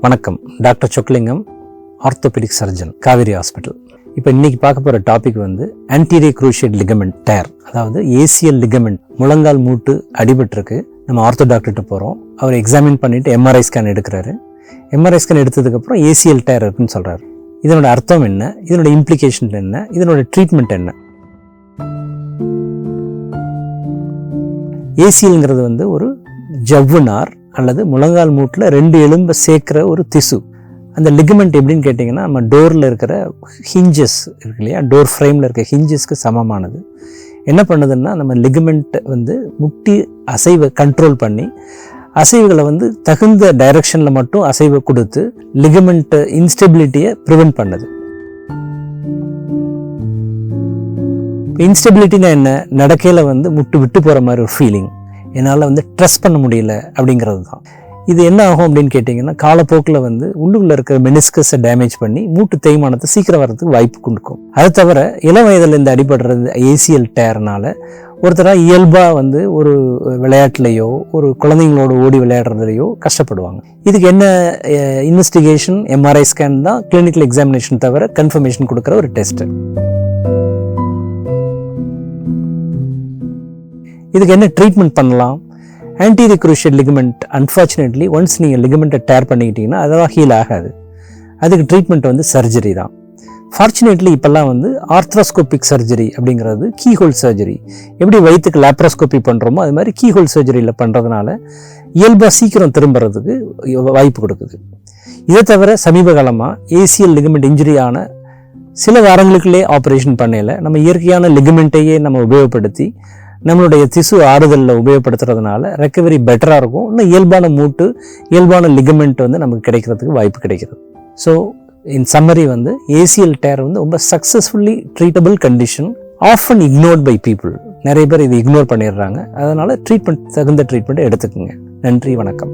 வணக்கம், doctor Chockalingam, orthopaedic surgeon, Kauvery Hospital. இப்போ இன்னைக்கு பார்க்க போகிற டாபிக் வந்து ஆன்டீரியர் குரூஷியேட் லிகமெண்ட் டேர், அதாவது ஏசிஎல் லிகமெண்ட். முழங்கால் மூட்டு அடிபட்டிருக்கு. நம்ம ஆர்த்தோ டாக்டர்கிட்ட போகிறோம். அவர் எக்ஸாமின் பண்ணிவிட்டு எம்ஆர்ஐ ஸ்கேன் எடுக்கிறாரு. எம்ஆர்ஐ ஸ்கேன் எடுத்ததுக்கப்புறம் ஏசிஎல் டேர் இருக்குன்னு சொல்கிறாரு. இதனோட அர்த்தம் என்ன, இதனோட இம்ப்ளிகேஷன் என்ன, இதனோட ட்ரீட்மெண்ட் என்ன? ஏசிஎல்ங்கிறது வந்து ஒரு ஜவ்வுனார் அல்லது முழங்கால் மூட்டில் 2 எலும்பை சேர்க்குற ஒரு திசு. அந்த லிகமெண்ட் எப்படின்னு கேட்டிங்கன்னா, நம்ம டோரில் இருக்கிற ஹிஞ்சஸ் இருக்கு இல்லையா, டோர் ஃப்ரேமில் இருக்க ஹிஞ்சஸ்க்கு சமமானது. என்ன பண்ணுதுன்னா, நம்ம லிகமெண்ட் வந்து முட்டி அசைவை கண்ட்ரோல் பண்ணி அசைவுகளை வந்து தகுந்த டைரக்ஷனில் மட்டும் அசைவை கொடுத்து லிகமெண்ட் இன்ஸ்டெபிலிட்டியை ப்ரிவென்ட் பண்ணுது. இன்ஸ்டெபிலிட்டினா என்ன? நடக்கையில் வந்து முட்டு விட்டு போகிற மாதிரி ஒரு ஃபீலிங், என்னால் வந்து ட்ரெஸ் பண்ண முடியல அப்படிங்கிறது தான். இது என்ன ஆகும் அப்படின்னு கேட்டிங்கன்னா, காலப்போக்கில் வந்து உள்ளுக்குள்ளே இருக்கிற மெனிஸ்கஸை டேமேஜ் பண்ணி மூட்டு தேய்மானத்தை சீக்கிரம் வர்றதுக்கு வாய்ப்பு கொடுக்கும். அது தவிர இளம் வயதில் இந்த அடிபடுறது ஏசிஎல் டேர்னால ஒருத்தராக இயல்பாக வந்து ஒரு விளையாட்டுலையோ ஒரு குழந்தைங்களோட ஓடி விளையாடுறதுலையோ கஷ்டப்படுவாங்க. இதுக்கு என்ன இன்வெஸ்டிகேஷன்? எம்ஆர்ஐ ஸ்கேன் தான் கிளினிக்கல் எக்ஸாமினேஷன் தவிர கன்ஃபர்மேஷன் கொடுக்குற ஒரு டெஸ்ட்டு. இதுக்கு என்ன ட்ரீட்மெண்ட் பண்ணலாம்? Anterior cruciate ligament unfortunately once நீங்கள் லிகமெண்ட்டை டேர் பண்ணிக்கிட்டீங்கன்னா அதெல்லாம் ஹீல் ஆகாது. அதுக்கு ட்ரீட்மெண்ட் வந்து சர்ஜரி தான். ஃபார்ச்சுனேட்லி இப்போல்லாம் வந்து ஆர்த்ரோஸ்கோபிக் சர்ஜரி அப்படிங்கிறது கீஹோல் சர்ஜரி. எப்படி வயிற்றுக்கு லேப்ரோஸ்கோபி பண்ணுறோமோ அது மாதிரி கீஹோல் சர்ஜரியில் பண்ணுறதுனால இயல்பாக சீக்கிரம் திரும்புறதுக்கு வாய்ப்பு கொடுக்குது. இதை தவிர சமீப காலமாக ஏசிஎல் லிகமெண்ட் இன்ஜுரி ஆன சில வாரங்களுக்குள்ளே ஆப்ரேஷன் பண்ணையில் நம்ம இயற்கையான லிகமெண்ட்டையே நம்ம உபயோகப்படுத்தி நம்மளுடைய திசு ஆறுதலில் உபயோகப்படுத்துறதுனால ரெக்கவரி பெட்டராக இருக்கும். இன்னும் இயல்பான மூட்டு, இயல்பான லிகமெண்ட் வந்து நமக்கு கிடைக்கிறதுக்கு வாய்ப்பு கிடைக்கிறது. ஸோ இன் சம்மரி வந்து ஏசிஎல் டேர் வந்து ரொம்ப successfully treatable condition, often ignored by people. நிறைய பேர் இதை இக்னோர் பண்ணிடுறாங்க. அதனால் தகுந்த ட்ரீட்மெண்ட் எடுத்துக்கோங்க. நன்றி, வணக்கம்.